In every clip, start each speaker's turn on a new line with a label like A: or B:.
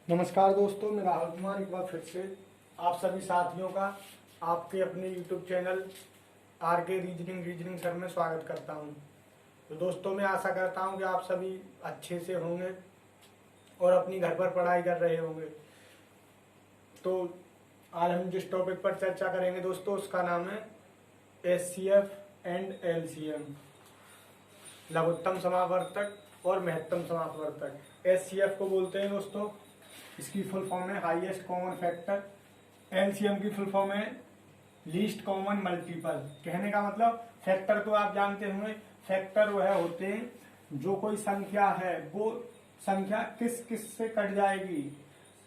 A: नमस्कार दोस्तों, मैं राहुल कुमार एक बार फिर से आप सभी साथियों का आपके अपने YouTube चैनल आर के रीजनिंग सर में स्वागत करता हूं। तो दोस्तों, मैं आशा करता हूं कि आप सभी अच्छे से होंगे और अपनी घर पर पढ़ाई कर रहे होंगे। तो आज हम जिस टॉपिक पर चर्चा करेंगे दोस्तों, उसका नाम है HCF एंड LCM, लघुत्तम समापवर्तक और महत्तम समापवर्तक। HCF को बोलते हैं दोस्तों, इसकी फुल फॉर्म है हाईएस्ट कॉमन फैक्टर। एलसीएम की फुल फॉर्म है लीस्ट कॉमन मल्टीपल। कहने का मतलब फैक्टर तो आप जानते होंगे, फैक्टर वह होते हैं जो कोई संख्या है वो संख्या किस किस से कट जाएगी,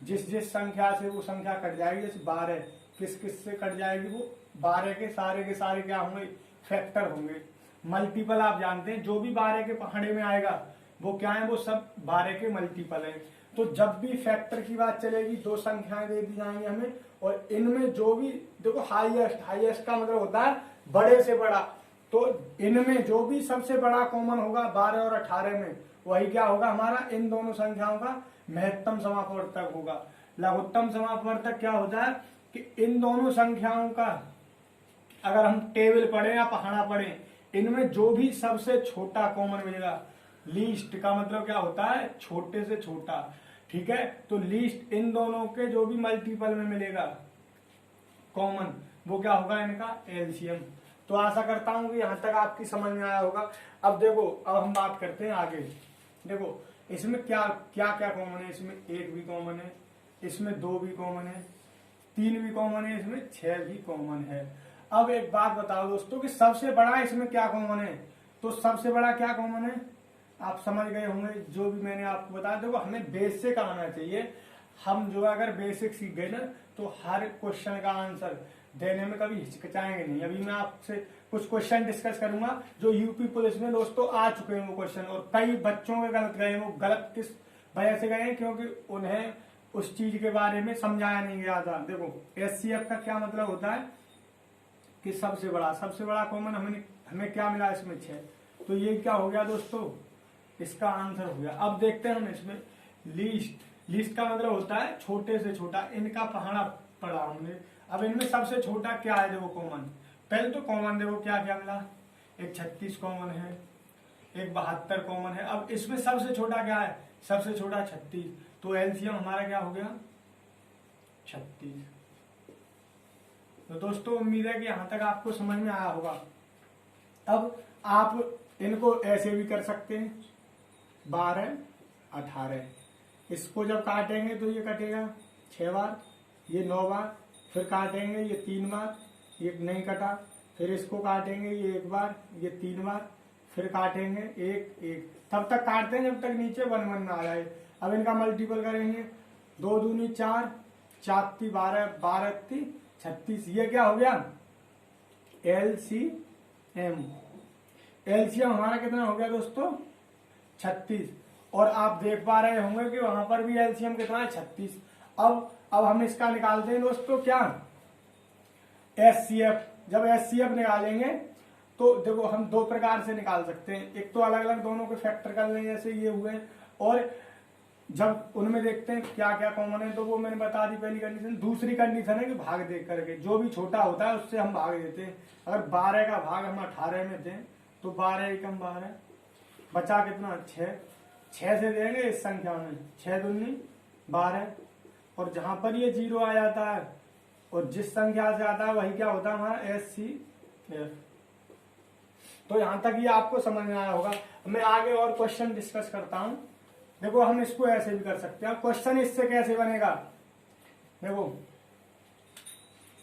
A: जिस संख्या से वो संख्या कट जाएगी। जैसे 12 किस से कट जाएगी, वो 12 के सारे क्या होंगे, फैक्टर होंगे। मल्टीपल आप जानते हैं, जो भी 12 के पहाड़े में आएगा वो क्या है, वो सब 12 के मल्टीपल है। तो जब भी फैक्टर की बात चलेगी, दो संख्याएं दे दी जाएंगी हमें, और इनमें जो भी देखो हाईएस्ट का मतलब होता है बड़े से बड़ा। तो इनमें जो भी सबसे बड़ा कॉमन होगा 12 और 18 में, वही क्या होगा हमारा, इन दोनों संख्याओं का महत्तम समापवर्तक होगा। लघुत्तम समापवर्तक क्या होता है कि इन दोनों संख्याओं का अगर हम टेबल पढ़े या पहाड़ा पढ़े, इनमें जो भी सबसे छोटा कॉमन मिलेगा, लीस्ट का मतलब क्या होता है, छोटे से छोटा, ठीक है। तो लीस्ट इन दोनों के जो भी मल्टीपल में मिलेगा कॉमन, वो क्या होगा, इनका एलसीएम। तो आशा करता हूं कि यहां तक आपकी समझ में आया होगा। अब देखो, अब हम बात करते हैं आगे। देखो इसमें क्या क्या क्या कॉमन है। इसमें 1 भी कॉमन है, इसमें 2 भी कॉमन है, 3 भी कॉमन है, इसमें 6 भी कॉमन है। अब एक बात बताओ दोस्तों कि सबसे बड़ा इसमें क्या कॉमन है। तो सबसे बड़ा क्या कॉमन है, आप समझ गए होंगे जो भी मैंने आपको बताया। देखो हमें बेसिक आना चाहिए। हम जो अगर बेसिक सीख गए ना, तो हर क्वेश्चन का आंसर देने में कभी हिचकिचाएंगे नहीं। अभी मैं आपसे कुछ क्वेश्चन डिस्कस करूंगा जो यूपी पुलिस में दोस्तों आ चुके हैं वो क्वेश्चन, और कई बच्चों के गलत गए। वो गलत किस वजह से गए, क्योंकि उन्हें उस चीज के बारे में समझाया नहीं गया था। देखो एचसीएफ का क्या मतलब होता है कि सबसे बड़ा कॉमन हमें क्या मिला, इसमें 6। तो ये क्या हो गया दोस्तों, इसका आंसर हो गया। अब देखते हैं हम इसमें लीस्ट का मतलब होता है छोटे से छोटा। इनका पहाड़ा पढ़ा हमने। अब इनमें सबसे छोटा क्या है, देखो कॉमन। पहले तो कॉमन देखो क्या क्या मिला, एक 36 कॉमन है, एक 72 कॉमन है। अब इसमें सबसे छोटा क्या है, सबसे छोटा 36। तो एलसीएम हमारा क्या हो गया, 36। तो दोस्तों उम्मीद है कि यहां तक आपको समझ में आया होगा। अब आप इनको ऐसे भी कर सकते हैं, 12 18। इसको जब काटेंगे तो ये कटेगा 6 बार, ये 9 बार, फिर काटेंगे ये 3 बार, ये नहीं कटा, फिर इसको काटेंगे ये 1 बार, ये 3 बार, फिर काटेंगे 1 1, तब तक काटते हैं जब तक नीचे 1 1 ना आ जाए। अब इनका मल्टीपल करेंगे, 2 दूनी 4, 4 ती 12, 12 ती 36। ये क्या हो गया, एलसीएम। एलसीएम हमारा कितना हो गया दोस्तों, 36। और आप देख पा रहे होंगे कि वहां पर भी एलसीएम कितना है, 36। अब हम इसका निकालते हैं दोस्तों क्या, एचसीएफ। जब एचसीएफ निकालेंगे तो देखो हम 2 प्रकार से निकाल सकते हैं। एक तो अलग अलग दोनों के फैक्टर कर लेंगे, जैसे ये हुए, और जब उनमें देखते हैं क्या क्या कॉमन है, तो वो मैंने बता दी पहली कंडीशन। दूसरी कंडीशन है कि भाग देख करके, जो भी छोटा होता है उससे हम भाग देते हैं। अगर 12 का भाग हम 18 में दें तो 12 एकम 12, बचा कितना, 6 से देंगे इस संख्या में, 6 दूनी 12। और जहां पर ये 0 आ जाता है और जिस संख्या से आता है वही क्या होता है हमारा, एचसीएफ। तो यहां तक ये आपको समझ में आया होगा। मैं आगे और क्वेश्चन डिस्कस करता हूं। देखो हम इसको ऐसे भी कर सकते हैं। क्वेश्चन इससे कैसे बनेगा, देखो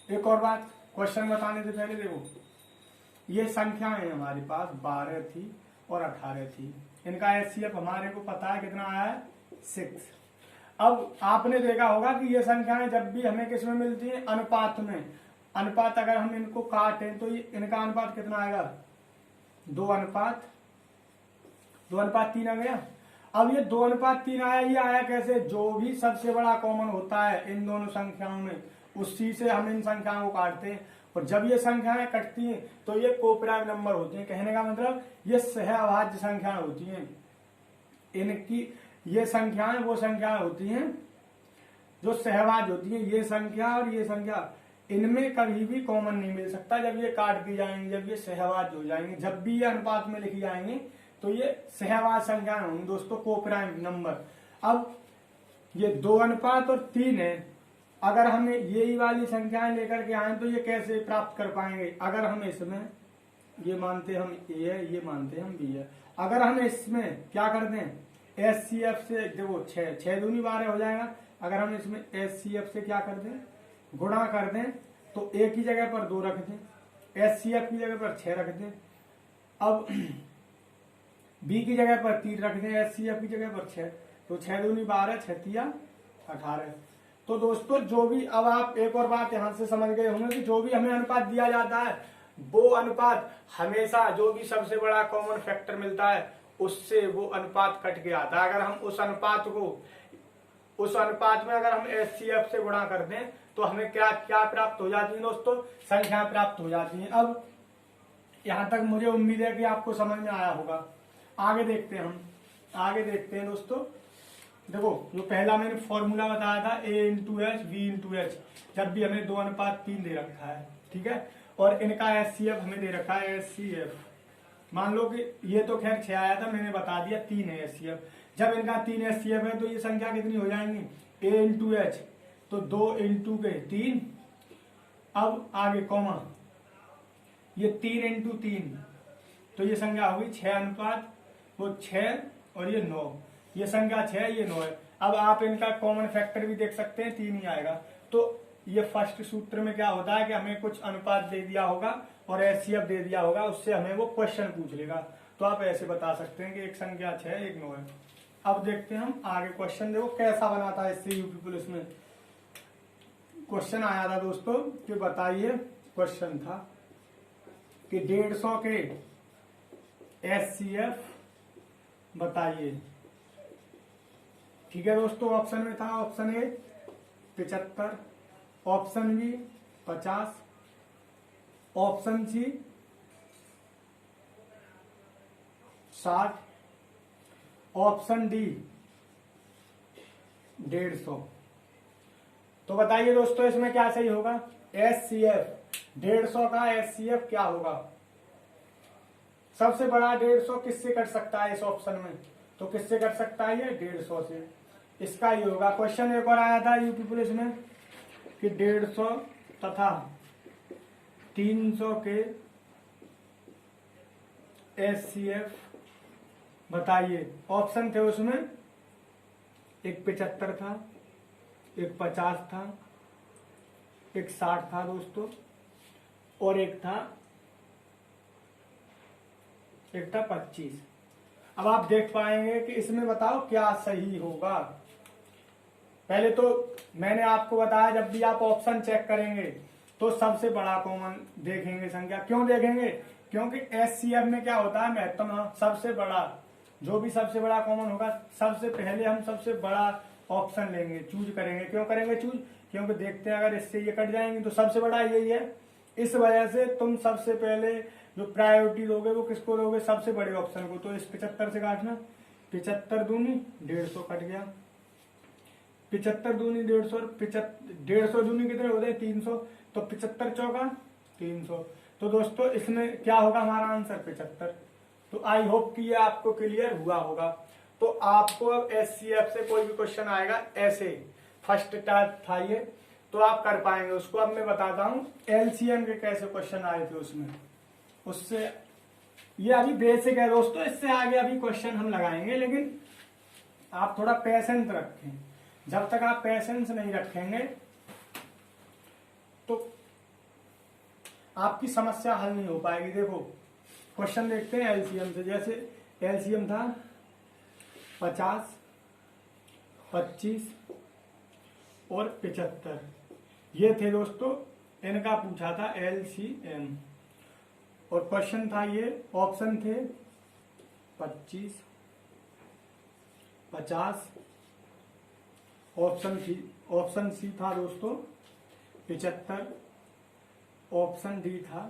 A: एक और बात क्वेश्चन बताने से पहले, देखो ये संख्याएं है हमारे पास, 12 थी और 18 थी। इनका एचसीएफ हमारे को पता है कितना आया है, 6। अब आपने देखा होगा कि ये संख्याएं जब भी हमें किस में मिलती हैं, अनुपात में। अनुपात अगर हम इनको काटें तो ये इनका अनुपात कितना आएगा, 2:3 आ गया। अब ये 2:3 आया, ये आया कैसे, जो भी सबसे बड़ा कॉमन होता है इन दोनों संख्याओं में, उसी से हम इन संख्याओं को काटते हैं। और जब ये संख्याएं कटती हैं तो ये कोप्राइम नंबर होती हैं। कहने का मतलब ये सहअभाज्य संख्याएं होती हैं। इनकी ये संख्याएं वो संख्याएं होती हैं जो सहवाज होती है ये संख्या और ये संख्या, इनमें कभी भी कॉमन नहीं मिल सकता। जब ये काट दी जाएंगे, जब ये सहवाज हो जाएंगे, जब भी ये अनुपात में लिखी जाएंगे तो ये सहवाज संख्या होंगी दोस्तों, कोप्राइम नंबर। अब ये 2 अनुपात और 3 है, अगर हमें यही वाली संख्याएं लेकर के आए तो ये कैसे प्राप्त कर पाएंगे? अगर हम इसमें ये मानते हम ए है, ये मानते हम बी है, अगर हम इसमें क्या कर दें एचसीएफ से, देखो 6 दूनी 12 हो जाएगा। अगर हम इसमें एचसीएफ से क्या कर दें, गुणा कर दें, तो ए की जगह पर 2 रख दें, एचसीएफ की जगह पर 6 रख दें, अब बी की जगह पर 3 रख दें, एचसीएफ की जगह पर 6, तो 6 दूनी 12, 6 तिया 18। तो दोस्तों जो भी, अब आप एक और बात यहां से समझ गए होंगे कि जो भी हमें अनुपात दिया जाता है वो अनुपात हमेशा जो भी सबसे बड़ा कॉमन फैक्टर मिलता है उससे वो अनुपात कट के आता है। अगर हम उस अनुपात में अगर हम एचसीएफ से गुणा कर दें तो हमें क्या क्या प्राप्त हो जाती है दोस्तों, संख्या प्राप्त हो जाती है। अब यहां तक मुझे उम्मीद है कि आपको समझ में आया होगा। आगे देखते हैं दोस्तों। देखो जो पहला मैंने फॉर्मूला बताया था a into H we into H, जब भी हमें 2 अनुपात 3 दे रखा है, ठीक है, और इनका एचसीएफ हमें दे रखा है एचसीएफ, मान लो कि ये तो खैर 6 आया था, मैंने बता दिया 3 है एचसीएफ। जब इनका 3 एचसीएफ है तो ये संख्या कितनी हो जाएंगी, a इंटू एच, तो 2 इंटू के 3, अब आगे कॉमा, ये 3 इंटू 3, तो ये संख्या होगी 6 अनुपात वो 6 और ये 9, ये संख्या 6 ये 9 है। अब आप इनका कॉमन फैक्टर भी देख सकते हैं, 3 ही आएगा। तो ये फर्स्ट सूत्र में क्या होता है कि हमें कुछ अनुपात दे दिया होगा और एचसीएफ दे दिया होगा, उससे हमें वो क्वेश्चन पूछ लेगा, तो आप ऐसे बता सकते हैं कि एक संख्या 6 एक 9 है। अब देखते हैं हम आगे क्वेश्चन, देखो कैसा बना था इससे यूपी पुलिस में। क्वेश्चन आया था दोस्तों कि बताइए, क्वेश्चन था कि 150 के एचसीएफ बताइए, ठीक है दोस्तों। ऑप्शन में था option A 75, option B 50, option C 60, option D 150। तो बताइए दोस्तों इसमें क्या सही होगा, एचसीएफ 150 का एचसीएफ क्या होगा? सबसे बड़ा 150 किससे कट सकता है इस ऑप्शन में, तो किससे कट सकता है ये 150 से, इसका ही होगा। क्वेश्चन एक और आया था यूपी पुलिस में कि 150 तथा 300 के एचसीएफ बताइए। ऑप्शन थे उसमें, एक 75 था, एक 50 था, एक 60 था दोस्तों, और एक था 25। अब आप देख पाएंगे कि इसमें बताओ क्या सही होगा। पहले तो मैंने आपको बताया जब भी आप ऑप्शन चेक करेंगे तो सबसे बड़ा कॉमन देखेंगे संख्या। क्यों देखेंगे? क्योंकि एचसीएफ में क्या होता है, महत्तम सबसे बड़ा, जो भी सबसे बड़ा कॉमन होगा सबसे पहले हम सबसे बड़ा ऑप्शन लेंगे, चूज करेंगे। क्यों करेंगे चूज? क्योंकि देखते हैं अगर इससे ये कट जाएंगे तो सबसे बड़ा यही है, इस वजह से तुम सबसे पहले जो प्रायोरिटी दोगे वो किसको दोगे, सबसे बड़े ऑप्शन को। तो इस 75 से काटना, 75 दूनी 150 कट गया, 75 दूनी 150, 150 दूनी कितने होते हैं 300, तो 75 चौका 300। तो दोस्तों इसमें क्या होगा हमारा आंसर 75। तो आई होप कि ये आपको क्लियर हुआ होगा। तो आपको अब एचसीएफ से कोई भी क्वेश्चन आएगा ऐसे, फर्स्ट टाइप था ये, तो आप कर पाएंगे उसको। अब मैं बताता हूँ एलसीएम के कैसे क्वेश्चन आए थे उसमें, उससे ये अभी बेसिक है दोस्तों, इससे आगे अभी क्वेश्चन हम लगाएंगे, लेकिन आप थोड़ा पेशेंस रखें। जब तक आप पेशेंस नहीं रखेंगे तो आपकी समस्या हल नहीं हो पाएगी। देखो क्वेश्चन देखते हैं एलसीएम से। जैसे एलसीएम था 50, 25 और 75, ये थे दोस्तों, इनका पूछा था एलसीएम। और क्वेश्चन था ये, ऑप्शन थे 25, 50, ऑप्शन सी था दोस्तों 75, ऑप्शन डी था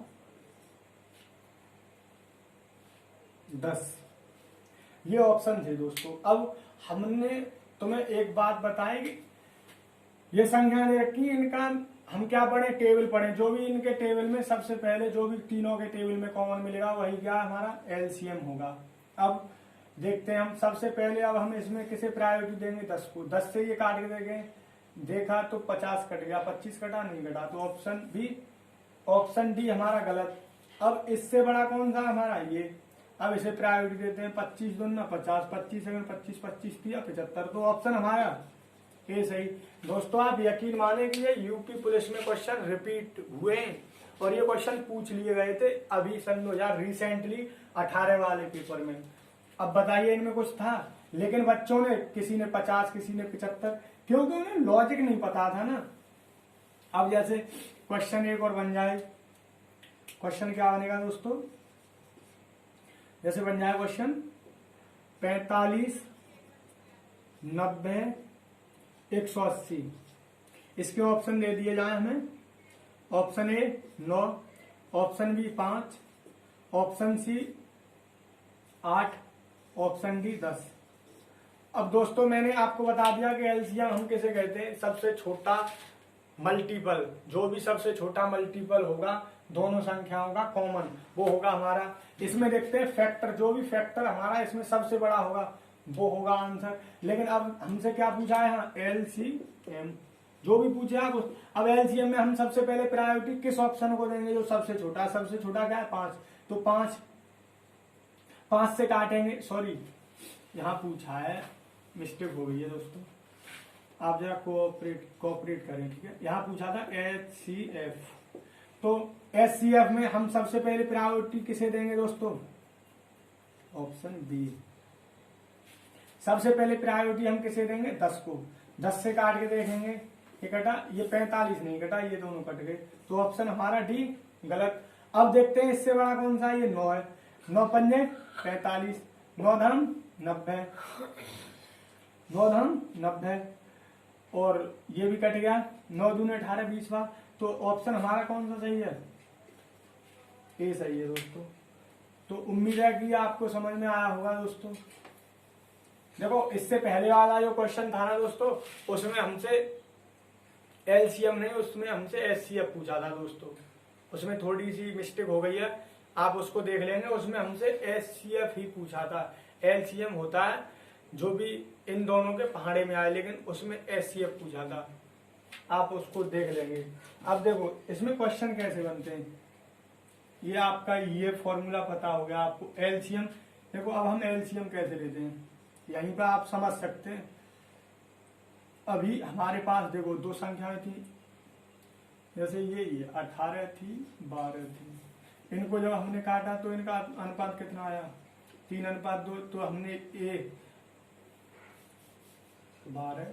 A: 10। ये ऑप्शन थे दोस्तों। अब हमने तुम्हें एक बात बताई कि ये संख्या दे रखी, इनका हम क्या पढ़े, टेबल पढ़े। जो भी इनके टेबल में सबसे पहले जो भी तीनों के टेबल में कॉमन मिलेगा वही क्या हमारा एलसीएम होगा। अब देखते हैं हम सबसे पहले, अब हम इसमें किसे प्रायोरिटी देंगे, 10 को। 10 से ये काट के देंगे, देखा तो 50 कट गया, 25 कटा, नहीं कटा, तो ऑप्शन डी हमारा गलत। अब इससे बड़ा कौन सा हमारा, ये। अब इसे प्रायोरिटी देते हैं, 25 दूना 50, 25 अगर 25 25 दिया 75, तो ऑप्शन हमारा ए सही। दोस्तों आप यकीन माने कि ये यूपी पुलिस में क्वेश्चन रिपीट हुए हैं और ये क्वेश्चन पूछ लिए गए थे अभी सन 2000 रिसेंटली 18 वाले पेपर में। अब बताइए इनमें कुछ था, लेकिन बच्चों ने, किसी ने 50 किसी ने 75, क्योंकि उन्हें लॉजिक नहीं पता था ना। अब जैसे क्वेश्चन एक और बन जाए, क्वेश्चन क्या बनेगा दोस्तों, जैसे बन जाए क्वेश्चन 45 90 180, इसके ऑप्शन दे दिए जाए हमें। Option A 9, option B 5, option C 8, option D 10। अब दोस्तों मैंने आपको बता दिया कि एलसीएम हम किसे कहते हैं, सबसे छोटा मल्टीपल। जो भी सबसे छोटा मल्टीपल होगा दोनों संख्याओं का कॉमन, वो होगा हमारा। इसमें देखते हैं फैक्टर, जो भी फैक्टर हमारा इसमें सबसे बड़ा होगा वो होगा आंसर। लेकिन अब हमसे क्या पूछा है, हाँ एलसीएम जो भी पूछे आप। अब एलसीएम में हम सबसे पहले प्रायोरिटी किस ऑप्शन को देंगे, जो सबसे छोटा है। सबसे छोटा क्या है, 5, तो 5 से काटेंगे, सॉरी यहाँ पूछा है, मिस्टेक हो गई है दोस्तों, आप जरा कोऑपरेट करें, ठीक है। यहाँ पूछा था एचसीएफ, तो एचसीएफ में हम सबसे पहले प्रायोरिटी किसे देंगे दोस्तों, ऑप्शन बी। सबसे पहले प्रायोरिटी हम किसे देंगे, 10 को। 10 से काट के देखेंगे, ये कटा, ये 45 नहीं कटा, ये दोनों कट गए, तो ऑप्शन हमारा डी गलत। अब देखते हैं इससे बड़ा कौन सा है, ये 9 है। 9 पंजे 45, 9 धर्म 90, 9 धर्म 90, और ये भी कट गया, 9 दूने 18 20वां, तो ऑप्शन हमारा कौन सा सही है, ए सही है दोस्तों। तो उम्मीद है कि आपको समझ में आया होगा दोस्तों। देखो इससे पहले वाला जो क्वेश्चन था ना दोस्तों, उसमें हमसे एलसीएम नहीं, उसमें हमसे एचसीएफ पूछा था दोस्तों। उसमें थोड़ी सी मिस्टेक हो गई है, आप उसको देख लेंगे। उसमें हमसे एचसीएफ ही पूछा था। एलसीएम होता है जो भी इन दोनों के पहाड़े में आए, लेकिन उसमें एचसीएफ पूछा था, आप उसको देख लेंगे। अब देखो इसमें क्वेश्चन कैसे बनते हैं, ये आपका ये फॉर्मूला पता हो गया आपको। एलसीएम देखो, अब हम एलसीएम कैसे लेते हैं यहीं पर आप समझ सकते हैं। अभी हमारे पास देखो दो संख्याएं थी, जैसे ये 18 थी 12 थी। इनको जब हमने काटा तो इनका अनुपात कितना आया, 3:2। तो हमने ए 12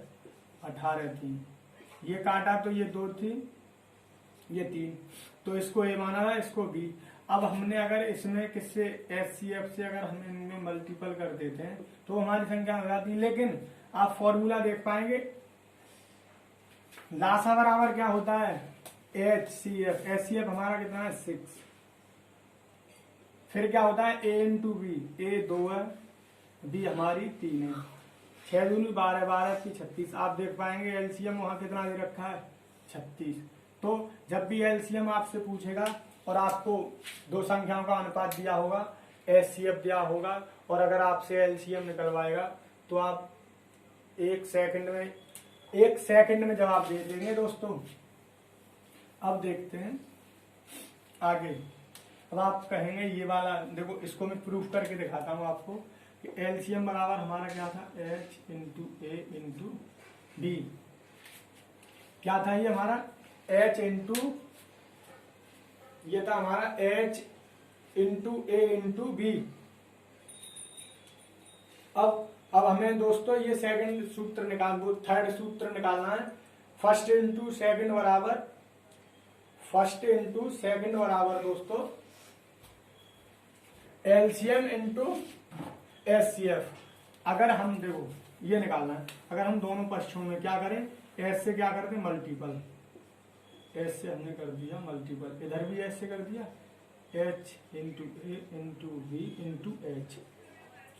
A: 18 थी, ये काटा तो ये 2 थी, ये 3, तो इसको ए माना है, इसको बी। अब हमने अगर इसमें किससे एचसीएफ से अगर हम इनमें मल्टीपल कर देते हैं तो हमारी संख्या हो जाती है। लेकिन आप फॉर्मूला देख पाएंगे, लासा बराबर क्या होता है, एचसीएफ। एचसीएफ हमारा कितना है, 6। फिर क्या होता है, ए इंटू बी, ए 2 है, बी हमारी 3 है। 6 दूनी 12, 12 की 36। आप देख पाएंगे एलसीएम वहां कितना दे रखा है, 36। तो जब भी एलसीएम आपसे पूछेगा और आपको दो संख्याओं का अनुपात दिया होगा, एचसीएफ दिया होगा, और अगर आपसे एलसीएम निकलवाएगा तो आप 1 सेकंड में जवाब दे देंगे दोस्तों। अब देखते हैं आगे। अब आप कहेंगे ये वाला देखो, इसको मैं प्रूफ करके दिखाता हूं आपको कि एलसीएम बराबर हमारा क्या था, H into A into B. क्या था ये हमारा, एच इंटू, ये था हमारा H into A into B. अब हमें दोस्तों ये सेकंड सूत्र थर्ड सूत्र निकालना है। फर्स्ट इंटू सेकंड बराबर दोस्तों एलसीएम इंटू एचसीएफ। अगर हम देखो ये निकालना है, अगर हम दोनों पक्षों में क्या करें, एच से क्या करते हैं, मल्टीपल। एच से हमने कर दिया मल्टीपल, इधर भी एच से कर दिया, H into A into B into H.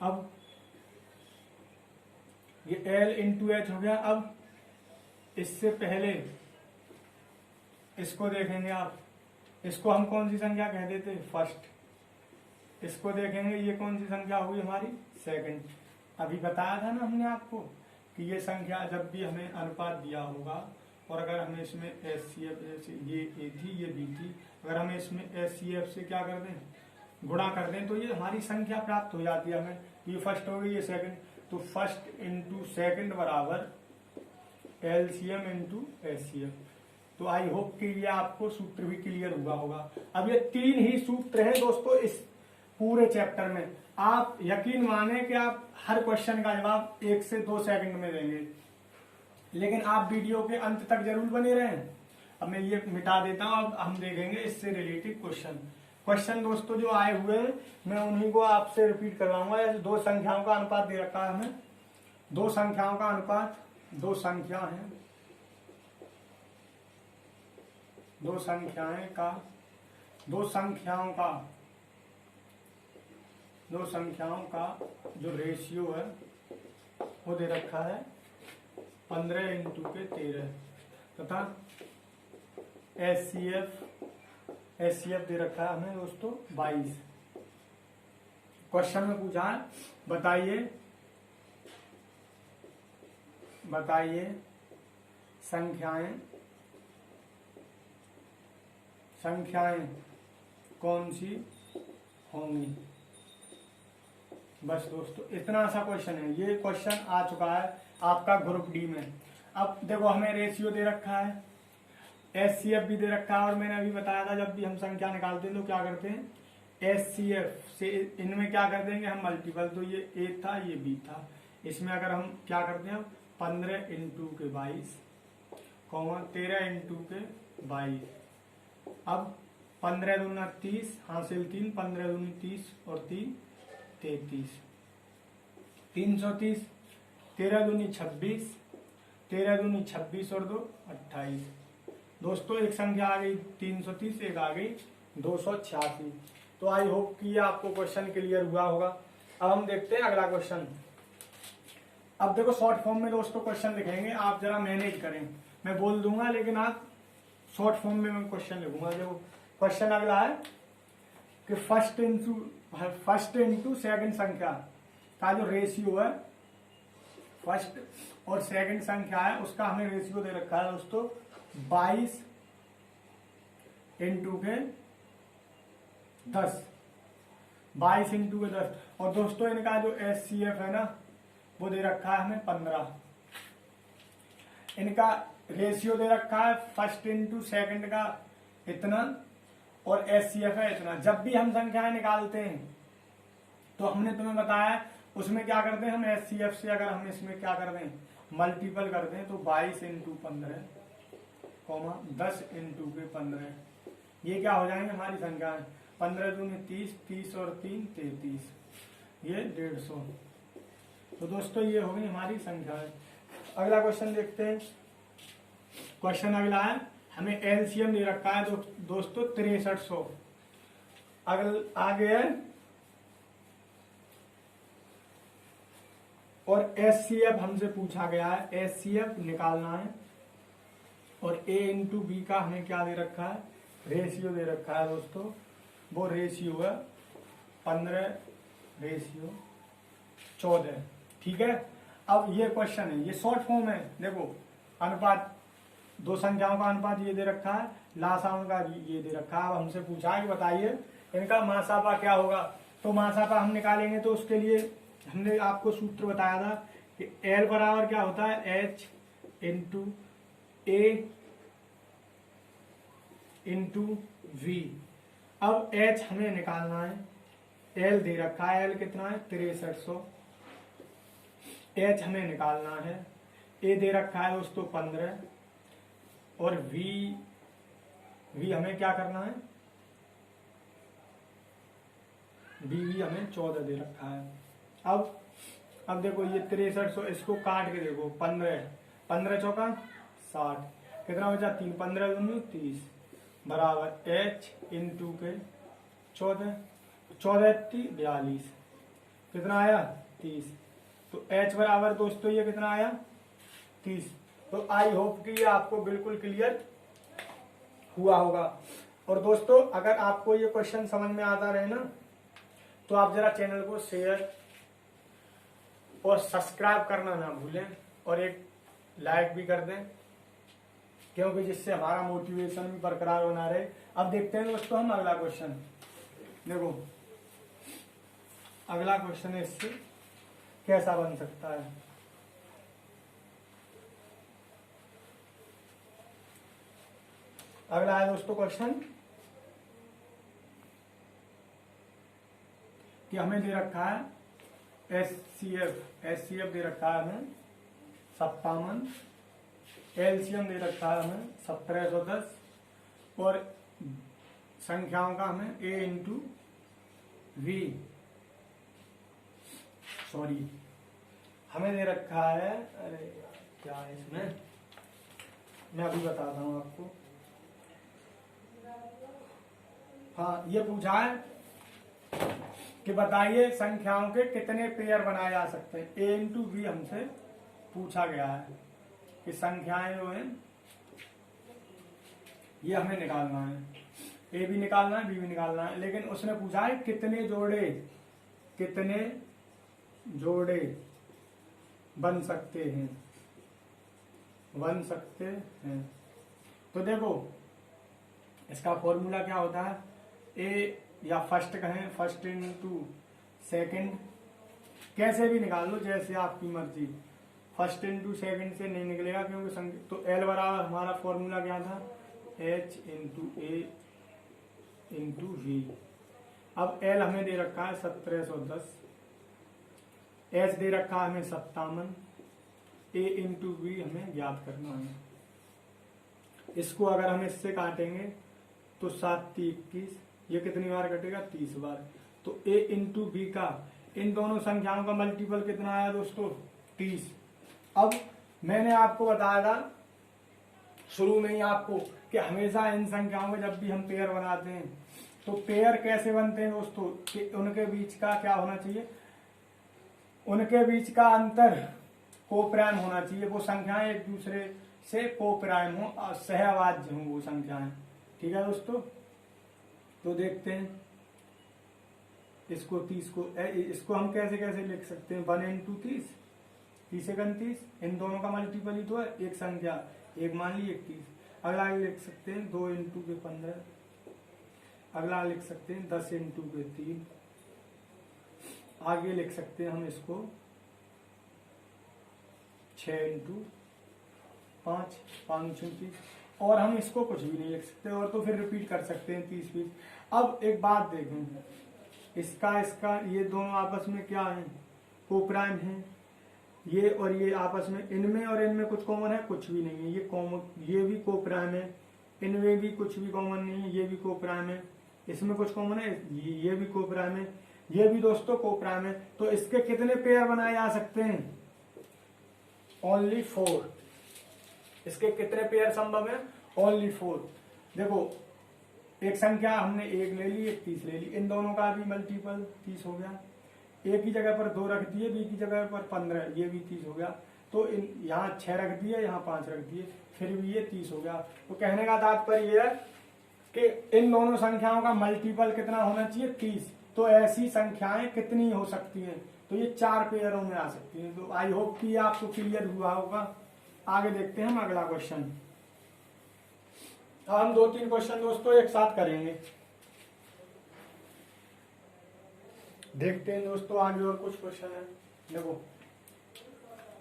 A: अब ये एल इंटू एच हो गया। अब इससे पहले इसको देखेंगे आप, इसको हम कौन सी संख्या कह देते, फर्स्ट। इसको देखेंगे, ये कौन सी संख्या होगी हमारी, सेकंड। अभी बताया था ना हमने आपको कि ये संख्या जब भी हमें अनुपात दिया होगा और अगर हमें इसमें HCF, ये ए थी ये बी थी, अगर हमें इसमें HCF से क्या कर दें, गुणा कर दें, तो ये हमारी संख्या प्राप्त हो जाती है हमें। ये फर्स्ट हो गई, ये सेकंड, तो फर्स्ट इंटू सेकंड बराबर LCM इंटू HCF। तो आई होप कि ये आपको सूत्र भी क्लियर हुआ होगा। अब ये 3 ही सूत्र हैं दोस्तों इस पूरे चैप्टर में। आप यकीन माने कि आप हर क्वेश्चन का जवाब 1 से 2 सेकंड में देंगे, लेकिन आप वीडियो के अंत तक जरूर बने रहें। अब मैं ये मिटा देता हूं, अब हम देखेंगे इससे रिलेटेड क्वेश्चन दोस्तों जो आए हुए हैं, मैं उन्हीं को आपसे रिपीट करवाऊंगा। जैसे 2 संख्याओं का अनुपात दे रखा है हमें, 2 संख्याओं का अनुपात, 2 संख्या है, 2 संख्याएं का, 2 संख्याओं का जो रेशियो है वो दे रखा है 15 इंटू के 13 तथा HCF दे रखा है हमें दोस्तों 22। क्वेश्चन में पूछा है, बताइए संख्याएं कौन सी होंगी। बस दोस्तों इतना सा क्वेश्चन है। ये क्वेश्चन आ चुका है आपका ग्रुप डी में। अब देखो हमें रेशियो दे रखा है, HCF भी दे रखा है, और मैंने अभी बताया था जब भी हम संख्या निकालते हैं तो क्या करते हैं, HCF से इनमें क्या कर देंगे हम मल्टीपल। तो ये A था ये B था, इसमें अगर हम क्या करते हैं 15 इंटू के 22 13 इंटू के 22। अब 15 दूना 30 हासिल 3, 15 दूनी 30 और 3 33, 330, 13 दूनी 26, 13 दूनी 26 और 2 28। दोस्तों एक संख्या आ गई 330, एक आ गई 286। तो आई होप कि आपको क्वेश्चन क्लियर हुआ होगा। अब हम देखते हैं अगला क्वेश्चन। अब देखो शॉर्ट फॉर्म में दोस्तों क्वेश्चन लिखेंगे, आप जरा मैनेज करें, मैं बोल दूंगा लेकिन आप शॉर्ट फॉर्म में मैं क्वेश्चन लिखूंगा। जो क्वेश्चन अगला है कि फर्स्ट इंटू सेकंड संख्या का जो रेशियो है, फर्स्ट और सेकंड संख्या है उसका हमें रेशियो दे रखा है दोस्तों 22 इंटू के 10, 22 इंटू के 10। और दोस्तों इनका जो HCF है ना वो दे रखा है हमें 15। इनका रेशियो दे रखा है फर्स्ट इंटू सेकंड का इतना और HCF है इतना। जब भी हम संख्याएं निकालते हैं तो हमने तुम्हें बताया उसमें क्या करते हैं हम HCF से अगर हम इसमें क्या कर दें मल्टीपल कर दें तो 22 इंटू 15 10 इंटू के 15, ये क्या हो जाएंगे हमारी संख्याएं 15 दूनी 30, 30 और 3 33, ये 150। तो दोस्तों ये होगी हमारी संख्याएं। अगला क्वेश्चन देखते हैं। क्वेश्चन अगला है, हमें LCM दे रखा है दोस्तों 6300। आगे है और HCF हमसे पूछा गया है, HCF निकालना है और A इंटू बी का हमें क्या दे रखा है, रेशियो दे रखा है दोस्तों। वो रेशियो है 15:14। ठीक है। अब ये क्वेश्चन है, ये शॉर्ट फॉर्म है। देखो अनुपात, 2 संख्याओं का अनुपात ये दे रखा है, लासाओं का ये दे रखा है। अब हमसे पूछा है कि बताइए इनका मासापा क्या होगा। तो मासापा हम निकालेंगे तो उसके लिए हमने आपको सूत्र बताया था कि L बराबर क्या होता है H into A into V। अब H हमें निकालना है, L दे रखा है, L कितना है 6300। H हमें निकालना है, A दे रखा है दोस्तों 15 और V हमें क्या करना है, V हमें 14 दे रखा है। अब देखो ये 6300, इसको काट के देखो 15 चौका 60, कितना बचा 3, 15 दूनी 30 बराबर H इंटू के 14 42, कितना आया 30। तो H बराबर दोस्तों ये कितना आया 30। तो आई होप कि ये आपको बिल्कुल क्लियर हुआ होगा। और दोस्तों अगर आपको ये क्वेश्चन समझ में आता रहे ना, तो आप जरा चैनल को शेयर और सब्सक्राइब करना ना भूलें, और एक लाइक भी कर दें, क्योंकि जिससे हमारा मोटिवेशन भी बरकरार बना रहे। अब देखते हैं दोस्तों हम अगला क्वेश्चन। देखो अगला क्वेश्चन इससे कैसा बन सकता है। अगला है दोस्तों क्वेश्चन कि हमें दे रखा है एचसीएफ दे रखा है हमें 57, एलसीएम दे रखा है हमें 1710 और संख्याओं का हमें ए इंटू वी सॉरी हमें दे रखा है, अरे क्या है इसमें, मैं अभी बताता हूं आपको। हाँ ये पूछा है कि बताइए संख्याओं के कितने पेयर बनाए जा सकते हैं। ए इंटू वी हमसे पूछा गया है कि संख्याएं जो हैं ये हमें निकालना है, ए भी निकालना है बी भी निकालना है, लेकिन उसने पूछा है कितने जोड़े बन सकते हैं। तो देखो इसका फॉर्मूला क्या होता है, ए या फर्स्ट कहें, फर्स्ट इंटू सेकेंड, कैसे भी निकाल लो जैसे आपकी मर्जी। फर्स्ट इंटू सेकेंड से नहीं निकलेगा क्योंकि तो एल बराबर हमारा फॉर्मूला क्या था, H into A into V. अब एल हमें दे रखा है 1710, एच दे रखा है हमें 57, ए इंटू वी हमें ज्ञात करना है। इसको अगर हम इससे काटेंगे तो 7 21, ये कितनी बार कटेगा 30 बार। तो ए इंटू बी का इन दोनों संख्याओं का मल्टीपल कितना आया दोस्तों 30। अब मैंने आपको बताया था शुरू में ही आपको कि हमेशा इन संख्याओं में जब भी हम पेयर बनाते हैं तो पेयर कैसे बनते हैं दोस्तों, कि उनके बीच का क्या होना चाहिए, उनके बीच का अंतर कोप्राइम होना चाहिए। वो संख्याएं एक दूसरे से कोप्राइम हो और सहअभाज्य हो वो संख्याएं। ठीक है दोस्तों, तो देखते हैं इसको 30 को इसको हम कैसे कैसे लिख सकते हैं। 1 इंटू 30, 30 एकम 30, इन दोनों का मल्टीपल ही तो है एक संख्या, एक मान ली 31। अगला लिख सकते हैं 2 इंटू के 15, अगला लिख सकते हैं 10 इंटू के 3, आगे लिख सकते हैं हम इसको 6 इंटू 5, 5 30, और हम इसको कुछ भी नहीं लिख सकते, और तो फिर रिपीट कर सकते हैं 30 20। अब एक बात देखें, इसका ये दोनों आपस में क्या है, कोप्राइम है। ये और ये आपस में, इनमें और इनमें कुछ कॉमन है, कुछ भी नहीं है। ये कॉमन, ये भी कोप्राइम है, इनमें भी कुछ भी कॉमन नहीं है, ये भी कोप्राइम है। इसमें कुछ कॉमन है, ये भी कोप्राइम है, ये भी दोस्तों कोप्राइम है। तो इसके कितने पेयर बनाए जा सकते हैं, ओनली 4। इसके कितने पेयर संभव है, ओनली 4। देखो एक संख्या हमने 1 ले ली, एक 30 ले ली, इन दोनों का भी मल्टीपल 30 हो गया। ए की जगह पर 2 रख दिए, बी की जगह पर 15, ये भी 30 हो गया। तो यहाँ 6 रख दिए, यहाँ 5 रख दिए, फिर भी ये 30 हो गया। तो कहने का तात्पर्य ये है कि इन दोनों संख्याओं का मल्टीपल कितना होना चाहिए, 30। तो ऐसी संख्याएं कितनी हो सकती हैं, तो ये 4 पेयरों में आ सकती हैं। तो आई होप कि आपको क्लियर हुआ होगा। आगे देखते हैं हम अगला क्वेश्चन। हम 2-3 क्वेश्चन दोस्तों एक साथ करेंगे। देखते हैं दोस्तों आगे और कुछ क्वेश्चन है। देखो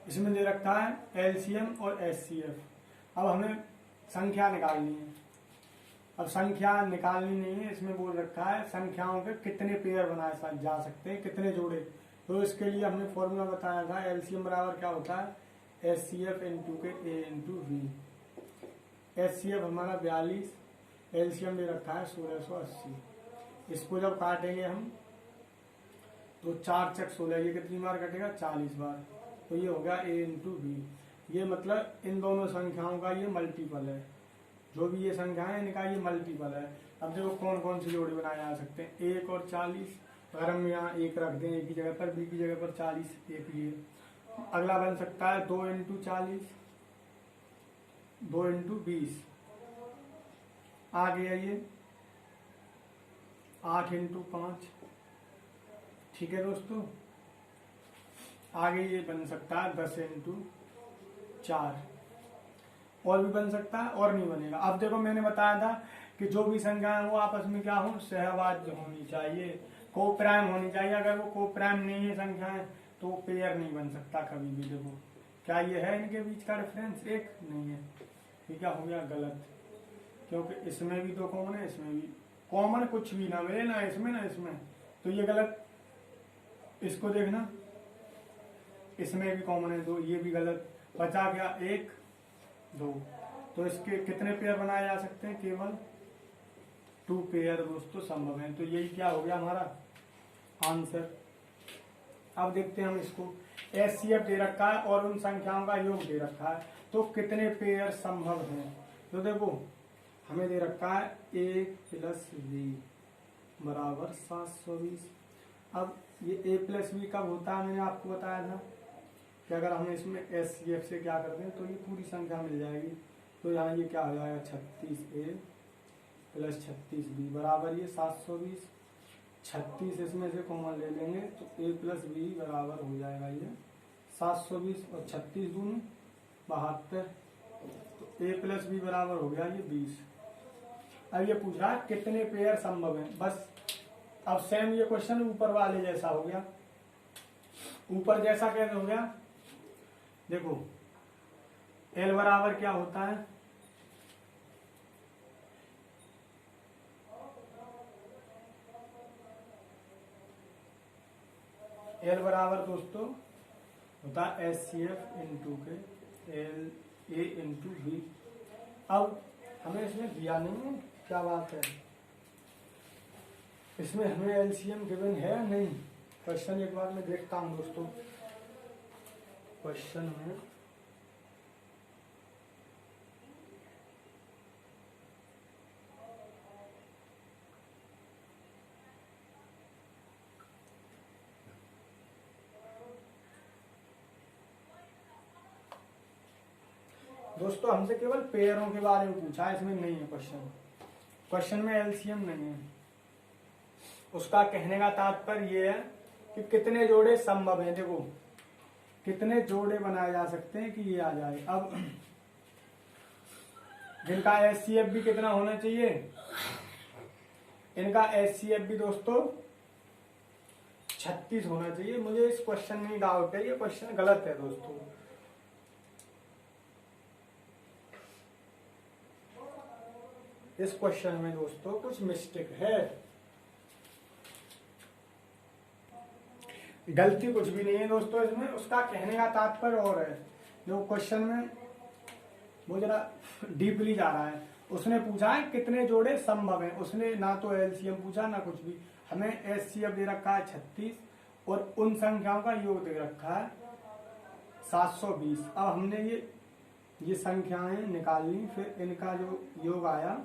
A: इसमें दे रखा है एलसीएम और एचसीएफ। अब हमें संख्या निकालनी है। अब संख्या निकालनी नहीं है, इसमें बोल रखा है संख्याओं के कितने पेयर बनाए जा सकते हैं, कितने जोड़े। तो इसके लिए हमने फॉर्मूला बताया था, एलसीएम बराबर क्या होता है, एचसीएफ इंटू के ए इंटू वी। एचसीएफ हमारा 42, एलसीएम दे रखा है 1680। इसको जब काटेंगे हम तो 4 चक 16, ये कितनी बार कटेगा 40 बार। तो ये हो गया ए इंटू वी। ये मतलब इन दोनों संख्याओं का ये मल्टीपल है, जो भी ये संख्या है इनका ये मल्टीपल है। अब देखो कौन कौन से जोड़े बनाए जा सकते हैं, 1 और 40। अगर हम यहाँ 1 रख दें ए की जगह पर, बी की जगह पर 40, एक ये। अगला बन सकता है 2 इंटू 40, 2 इंटू 20 आ गया ये 8 इंटू 5। ठीक है दोस्तों, आगे ये बन सकता है 10 इंटू 4। और भी बन सकता है और नहीं बनेगा। अब देखो मैंने बताया था कि जो भी संख्या है वो आपस में क्या हो, सहभाज्य होनी चाहिए, को प्राइम होनी चाहिए। अगर वो को प्राइम नहीं है संख्याएं तो पेयर नहीं बन सकता कभी भी। देखो क्या ये है इनके बीच का डिफरेंस, एक नहीं है। ये क्या हो गया, गलत, क्योंकि इसमें भी तो कॉमन है, इसमें भी कॉमन कुछ भी ना मिले, ना इसमें ना इसमें, तो ये गलत। इसको देखना, इसमें भी कॉमन है 2, ये भी गलत। बचा क्या 1 2। तो इसके कितने पेयर बनाए जा सकते हैं, केवल 2 पेयर दोस्तों संभव है। तो यही क्या हो गया हमारा आंसर। अब देखते हैं हम इसको, HCF दे रखा है और उन संख्याओं का योग दे रखा है, तो कितने पेयर संभव हैं। तो देखो हमें दे रखा है A प्लस B बराबर 720। अब ये A प्लस B कब होता है, मैंने आपको बताया था कि अगर हम इसमें HCF से क्या करते हैं तो ये पूरी संख्या मिल जाएगी। तो यहाँ ये क्या हो जाएगा 36A प्लस 36B बराबर ये 720। 36 इसमें से कॉमन ले लेंगे तो A प्लस B बराबर हो जाएगा ये 720 और 36 दूनी 72। तो A प्लस B बराबर हो गया ये 20। अब ये पूछ रहा है कितने पेयर संभव हैं। बस अब सेम ये क्वेश्चन ऊपर वाले जैसा हो गया। ऊपर जैसा कैसे हो गया, देखो L बराबर क्या होता है, L बराबर दोस्तों होता है HCF इंटू के A इंटू B। अब हमें इसमें दिया नहीं है, क्या बात है, इसमें हमें LCM गिवन है नहीं। क्वेश्चन एक बार मैं देखता हूं दोस्तों, क्वेश्चन में दोस्तों हमसे केवल पेयरों के बारे में पूछा है, इसमें नहीं है क्वेश्चन। क्वेश्चन में LCM नहीं है। उसका कहने का तात्पर्य ये है कि कितने जोड़े संभव हैं। देखो कितने जोड़े बनाए जा सकते हैं कि ये आ जाए। अब जिनका HCF भी कितना होना चाहिए, इनका HCF भी दोस्तों 36 होना चाहिए। मुझे इस क्वेश्चन में डाउट है, ये क्वेश्चन गलत है दोस्तों। इस क्वेश्चन में दोस्तों कुछ मिस्टेक है, गलती कुछ भी नहीं है दोस्तों इसमें। उसका कहने का तात्पर्य और है, जो क्वेश्चन में वो जरा डीपली जा रहा है। उसने पूछा है कितने जोड़े संभव हैं, उसने ना तो LCM पूछा ना कुछ भी। हमें HCF दे रखा है 36 और उन संख्याओं का योग दे रखा है 720। अब हमने ये संख्याएं निकाल ली, फिर इनका जो योग आया,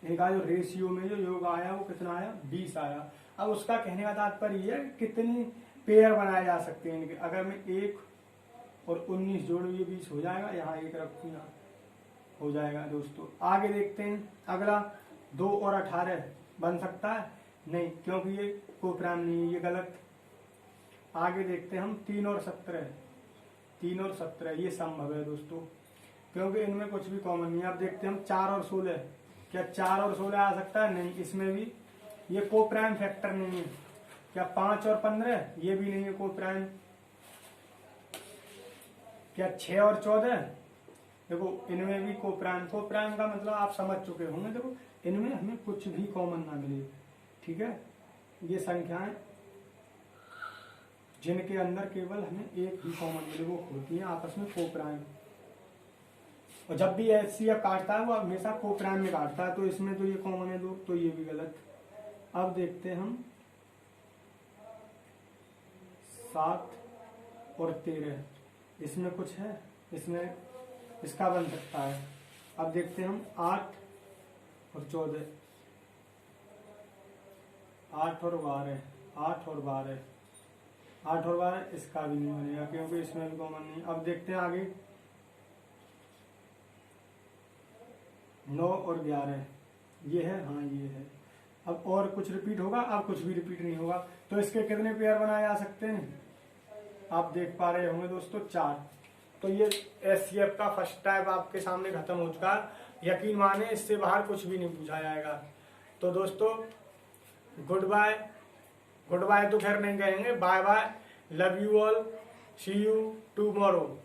A: इनका जो रेशियो में जो योग आया वो कितना आया 20 आया। अब उसका कहने का तात्पर्य ये कितनी पेयर बनाए जा सकते हैं इनके। अगर मैं 1 और 19 जोड़ू ये 20 हो जाएगा, यहाँ 1 रखूंगा हो जाएगा दोस्तों। आगे देखते हैं अगला, 2 और 18 बन सकता है नहीं, क्योंकि ये कोप्राइम नहीं है, ये गलत। आगे देखते हैं हम 3 और 17 ये संभव है दोस्तों, क्योंकि इनमें कुछ भी कॉमन नहीं है। अब देखते हैं हम 4 और 16, क्या 4 और 16 आ सकता है, नहीं, इसमें भी ये कोप्राइम फैक्टर नहीं है। क्या 5 और 15 ये भी नहीं है कोप्राइम। क्या 6 और 14, देखो इनमें भी कोप्राइम का मतलब आप समझ चुके होंगे। देखो इनमें हमें कुछ भी कॉमन ना मिले, ठीक है। ये संख्याएं जिनके अंदर केवल हमें एक ही कॉमन मिले वो होती है आपस में कोप्राइम। और जब भी HCF काटता है वो हमेशा कोप्राइम में काटता है, तो इसमें तो ये कॉमन है दो, तो ये भी गलत। अब देखते हैं हम 7 और 13, इसमें कुछ है, इसमें इसका बन सकता है। अब देखते हैं हम 8 और 14, 8 और 12, इसका भी नहीं बनेगा क्योंकि इसमें भी कॉमन नहीं। अब देखते हैं आगे 9 और 11 ये है, हाँ ये है। अब और कुछ रिपीट होगा, अब कुछ भी रिपीट नहीं होगा। तो इसके कितने पेयर बनाए जा सकते हैं, आप देख पा रहे होंगे दोस्तों, 4। तो ये SCF का फर्स्ट टाइप आपके सामने खत्म हो चुका है। यकीन माने इससे बाहर कुछ भी नहीं पूछा जाएगा। तो दोस्तों गुड बाय, गुड बाय तो खैर नहीं कहेंगे, bye bye, love you all, see you tomorrow.